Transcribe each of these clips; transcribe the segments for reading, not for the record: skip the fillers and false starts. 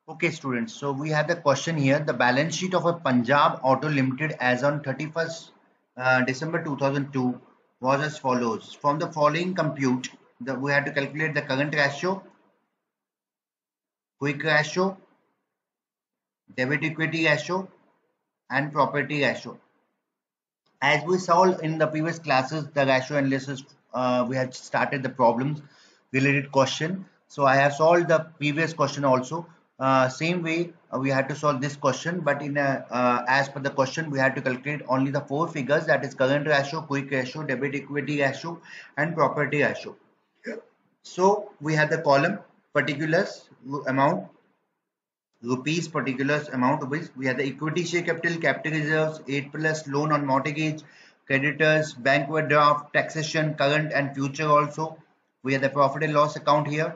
Okay, students. So we have the question here. The balance sheet of a Punjab Auto Limited as on 31st December 2002 was as follows. From the following compute, we have to calculate the current ratio, quick ratio, debit equity ratio, and property ratio. As we saw in the previous classes, the ratio analysis, we had started the problems related question. So I have solved the previous question also. Same way we had to solve this question, but in as per the question, we had to calculate only the four figures, that is current ratio, quick ratio, debit equity ratio, and property ratio. So we have the column particulars amount, rupees particulars amount rupees. We have the equity share capital, capital reserves, 8 plus loan on mortgage, creditors, bank overdraft, taxation, current and future also. We have the profit and loss account here.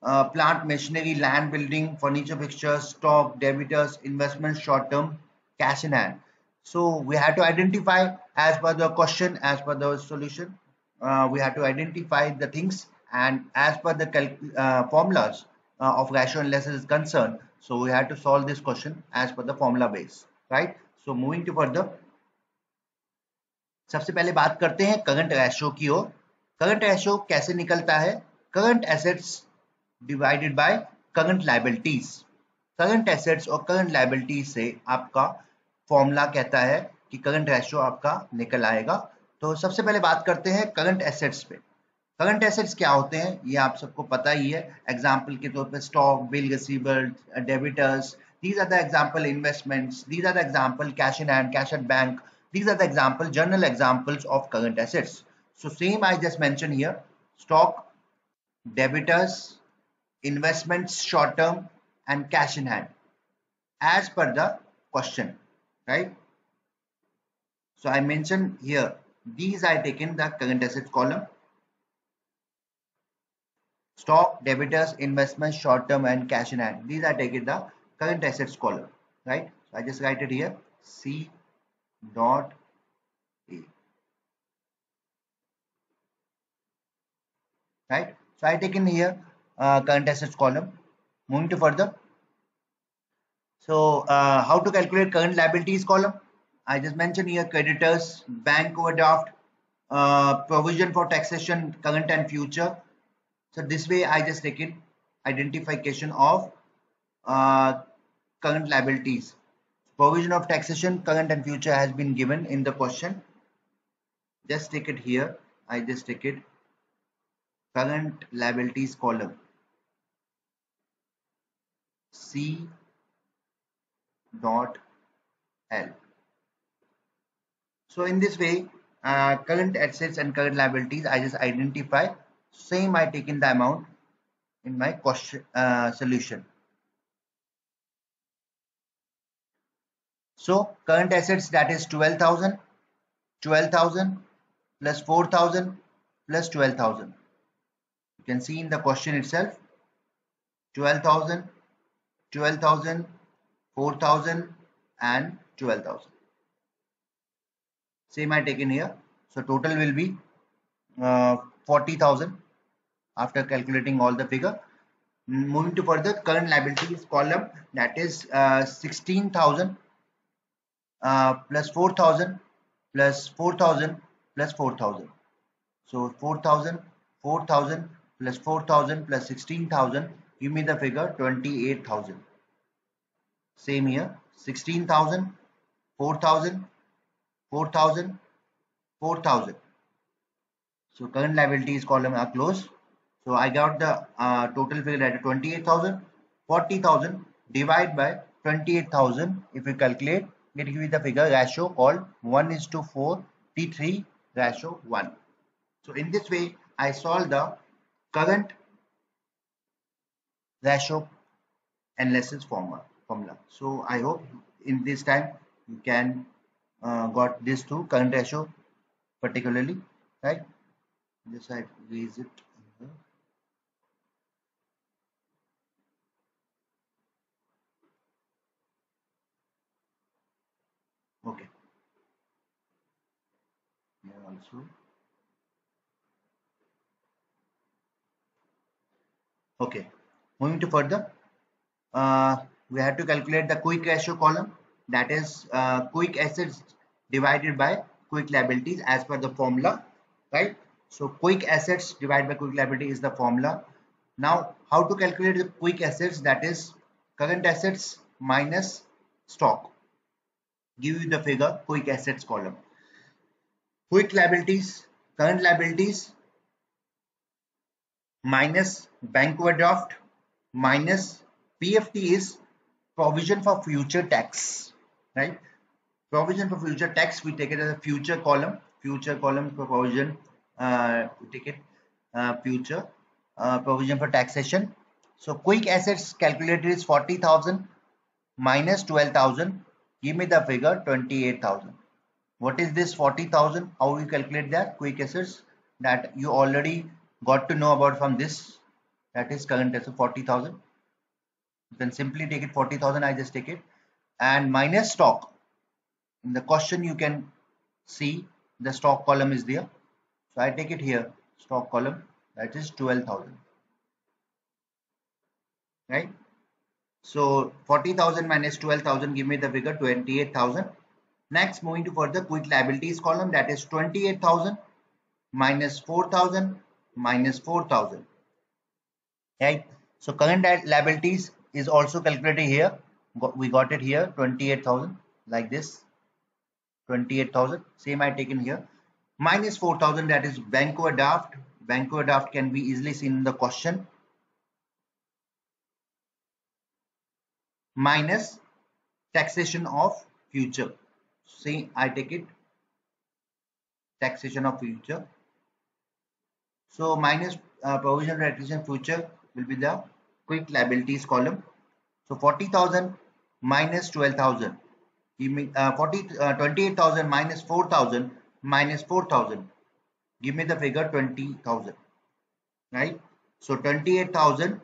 Plant, machinery, land, building, furniture, fixtures, stock, debitors, investment, short term, cash in hand. So we have to identify as per the question, as per the solution. We have to identify the things, and as per the formulas of ratio analysis is concerned, so we have to solve this question as per the formula base, right? So moving to further, सबसे पहले बात करते हैं current ratio की ओर. Current ratio कैसे निकलता है? Current assets divided by current liabilities. Current assets और करंट लायबिलिटीज से आपका फॉर्मूला कहता है कि करंट रेशियो आपका निकल आएगा. तो सबसे पहले बात करते हैं करंट एसेट्स पे. करंट एसेट्स क्या होते हैं ये आप सबको पता ही है. एग्जांपल के तौर पे stock, bill receivable, debtors, these are the example investments, these are the example cash in hand, cash at bank, these are the example general examples of current assets. So same I just mentioned here: stock, debitors, investments short term, and cash in hand as per the question, right? So I mentioned here these I taken the current assets column: stock, debitors, investments, short term, and cash in hand. These are taken the current assets column, right? So I just write it here: C dot A, right? So I taken here current assets column. Moving to further. So how to calculate current liabilities column? I just mentioned here creditors, bank overdraft, provision for taxation, current and future. So this way I just take it identification of current liabilities. Provision of taxation, current and future has been given in the question. Just take it here. I just take it current liabilities column. C dot L. So in this way, current assets and current liabilities I just identify. Same I take in the amount in my question solution. So current assets, that is 12,000, 12,000 plus 4,000 plus 12,000. You can see in the question itself: 12,000, 12,000, 4,000 and 12,000. Same I taken here. So total will be 40,000 after calculating all the figure. Moving to further, current liabilities column, that is 16,000 plus 4,000 plus 4,000 plus 4,000. So 4,000, 4,000 plus 4,000 plus 16,000, give me the figure 28,000. Same here: 16,000, 4,000, 4,000, 4,000. So current liabilities column are closed. So I got the total figure at 28,000. 40,000 divided by 28,000. If we calculate, it gives the figure ratio called 1:4 T3 ratio 1. So in this way, I solve the current ratio analysis formula. So I hope in this time you can got this too, current ratio particularly, right? This I raise it. Okay. Here also. Okay. Moving to further. we have to calculate the quick ratio column, that is quick assets divided by quick liabilities as per the formula, right? So quick assets divided by quick liability is the formula. Now how to calculate the quick assets, that is current assets minus stock, give you the figure quick assets column. Quick liabilities, current liabilities minus bank overdraft minus PFT is provision for future tax, right? Provision for future tax, we take it as a future column for provision, we take it future provision for taxation. So quick assets calculated is 40,000 minus 12,000, give me the figure 28,000. What is this 40,000? How you calculate that? Quick assets, that you already got to know about from this, that is current asset 40,000. You can simply take it 40,000, I just take it, and minus stock. In the question you can see the stock column is there, so I take it here, stock column, that is 12,000, right? So 40,000 minus 12,000 give me the figure 28,000. Next, moving to further quick liabilities column, that is 28,000 minus 4,000 minus 4,000, right? So current liabilities is also calculated here. We got it here 28,000, like this 28,000, same I taken here, minus 4,000, that is bank overdraft. Bank overdraft can be easily seen in the question, minus taxation of future. See, I take it taxation of future. So minus provision for taxation future will be the quick liabilities column. So 40,000 minus 12,000, give me 28,000 minus 4,000 minus 4,000, give me the figure 20,000, right? So 28,000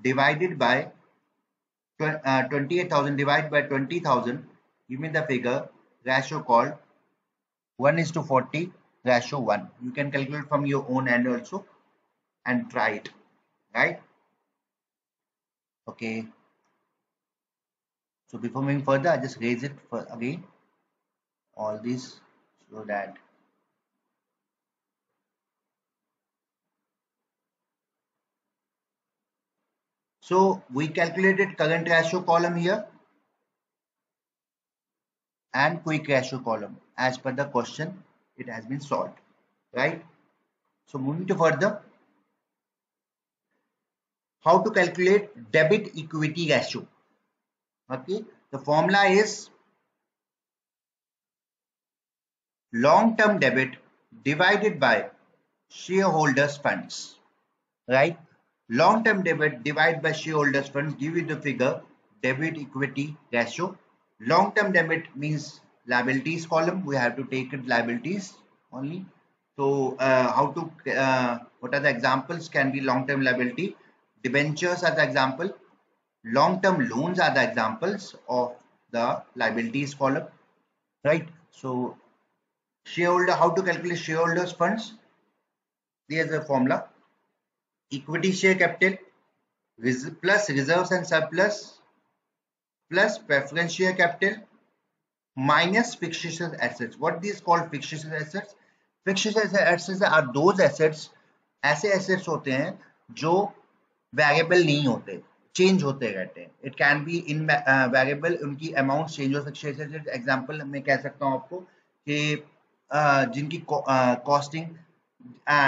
divided by 28,000 divided by 20,000, give me the figure ratio called 1:40 ratio 1. You can calculate from your own end also and try it, right? Okay. So before moving further, I just raise it for again all this so that so we calculated current ratio column here and quick ratio column as per the question it has been solved, right? So moving to further, how to calculate debit equity ratio. Okay, the formula is long-term debit divided by shareholders funds, right? Long-term debit divided by shareholders funds give you the figure debit equity ratio. Long-term debit means liabilities column, we have to take it liabilities only. So what are the examples? Can be long-term liability, debentures are the example, long-term loans are the examples of the liabilities column, right? So shareholder, how to calculate shareholders funds? There's a formula: equity share capital plus reserves and surplus plus preference share capital minus fictitious assets. What these called fictitious assets? Fictitious assets are those assets, ऐसे assets होते हैं जो variable नहीं होते, change होते रहते हैं. It can be in variable, उनकी अमाउंट चेंज हो सकती है. एग्जांपल मैं कह सकता हूँ आपको कि जिनकी कॉस्टिंग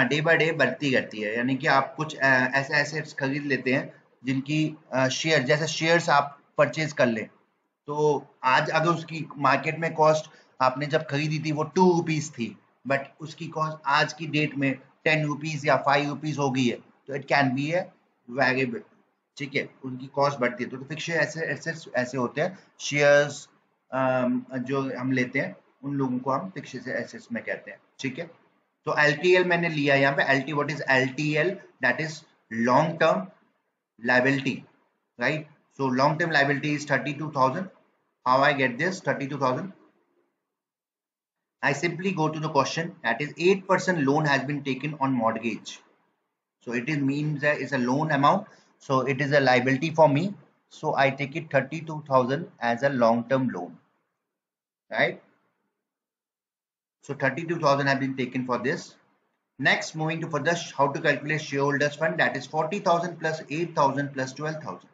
डे बाय डे बढ़ती रहती है, यानी कि आप कुछ ऐसे एसेट्स खरीद लेते हैं जिनकी शेयर, जैसे शेयर्स आप परचेज कर लें, तो आज अगर उसकी मार्केट में कॉस्ट आपने जब खरीदी थी वो 2 रुपीज थी, बट उसकी कॉस्ट आज की डेट में 10 रुपीज या 5 रुपीज हो गई है, तो it can be a variable, ठीक है, उनकी कॉस्ट बढ़ती है. तो फिक्स्ड एसेट्स ऐसे होते हैं, शेयर्स जो हम लेते हैं उन लोगों को हम फिक्स्ड एसेट्स में कहते हैं, ठीक है. तो LTL मैंने लिया यहाँ पे. LT, what is LTL? That is long term liability, right? So long term liability is 32,000. How I get this 32,000? I simply go to the question, that is 8% loan has been taken on mortgage. So it is means that it's a loan amount, so it is a liability for me. So I take it 32,000 as a long-term loan, right? So 32,000 have been taken for this. Next, moving to further, how to calculate shareholders fund, that is 40,000 plus 8,000 plus 12,000.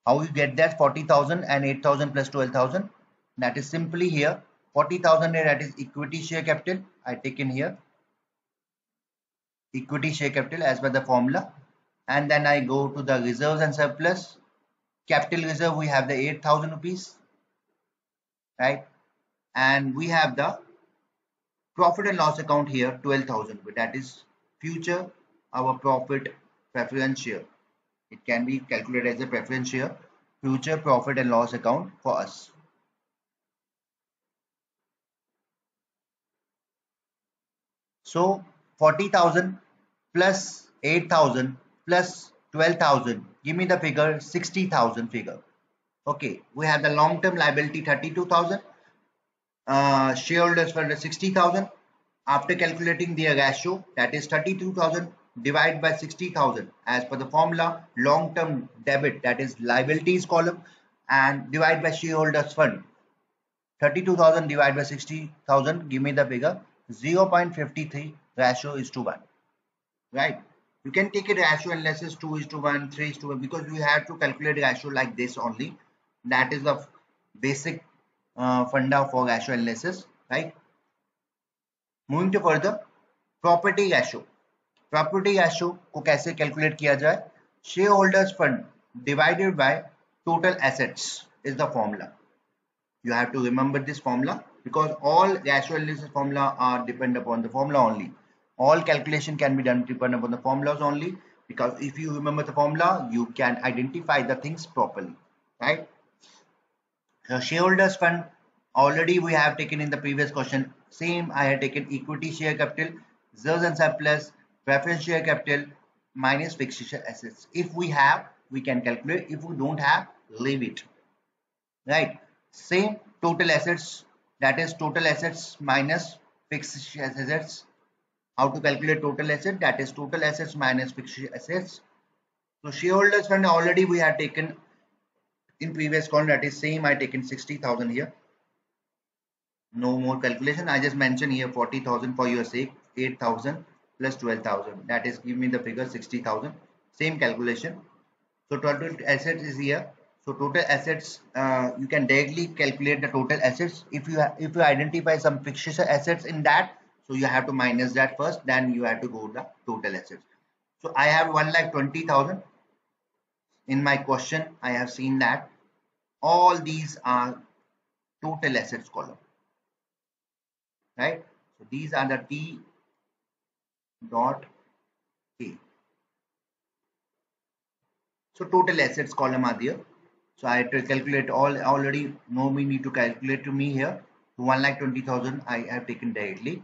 How you get that 40,000 and 8,000 plus 12,000? That is simply here 40,000 here, that is equity share capital. I take in here equity share capital as per the formula, and then I go to the reserves and surplus. Capital reserve, we have the 8,000 rupees, right? And we have the profit and loss account here 12,000, but that is future our profit preference share. It can be calculated as a preference share, future profit and loss account for us. So 40,000 plus 8,000 plus 12,000, give me the figure 60,000 figure. Okay, we have the long-term liability 32,000, shareholders fund 60,000. After calculating their ratio, that is 32,000 divided by 60,000 as per the formula, long-term debit, that is liabilities column, and divide by shareholders fund. 32,000 divided by 60,000, give me the figure 0.53 ratio is to 1, right? You can take a ratio unless it's 2 is to 1, 3 is to 1, because you have to calculate ratio like this only. That is the basic funda for ratio analysis, right? Moving to further, property ratio. Property ratio को कैसे calculate किया जाए? Share holders fund divided by total assets is the formula. You have to remember this formula because all ratio analysis formula are depend upon the formula only. All calculation can be done depend upon the formulas only, because if you remember the formula, you can identify the things properly, right? So shareholders fund, already we have taken in the previous question. Same, I had taken equity share capital, reserves and surplus, preference share capital minus fixed share assets. If we have, we can calculate. If we don't have, leave it. Right. Same total assets, that is total assets minus fixed share assets. How to calculate total asset? That is total assets minus fixed share assets. So shareholders fund already we have taken in previous column, that is same, I taken 60,000 here. No more calculation. I just mentioned here 40,000 for your sake. 8,000 plus 12,000. That is give me the figure 60,000. Same calculation. So total assets is here. So total assets, you can directly calculate the total assets. If you identify some fixed assets in that, so you have to minus that first. Then you have to go to the total assets. So I have 1,20,000. In my question, I have seen that all these are total assets column, right? So these are the T dot A. So total assets column are there. So I have to calculate all already. No, we need to calculate to me here. 1,20,000 I have taken directly.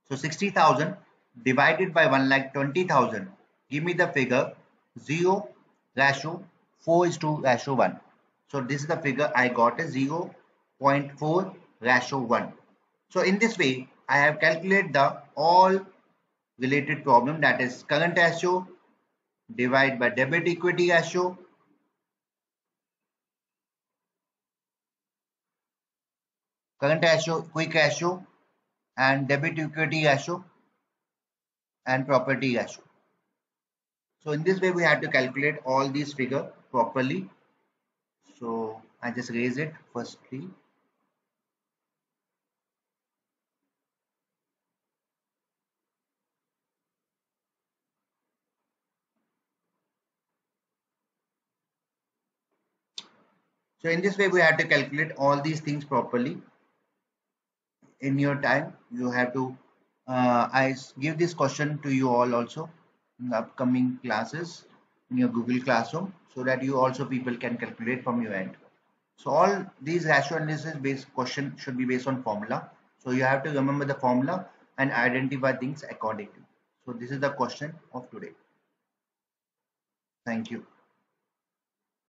So 60,000 divided by 1,20,000. Give me the figure 0 ratio 4 is to ratio 1. So this is the figure I got as 0.4 ratio 1. So in this way, I have calculated the all related problem, that is current ratio divided by debit equity ratio, current ratio, quick ratio, and debit equity ratio and property ratio. So in this way, we have to calculate all these figure properly. So I just raise it firstly. So in this way, we have to calculate all these things properly. In your time, you have to, I give this question to you all also in the upcoming classes in your Google Classroom, so that you also people can calculate from your end. So all these ratio analysis based question should be based on formula. So you have to remember the formula and identify things accordingly. So this is the question of today. Thank you.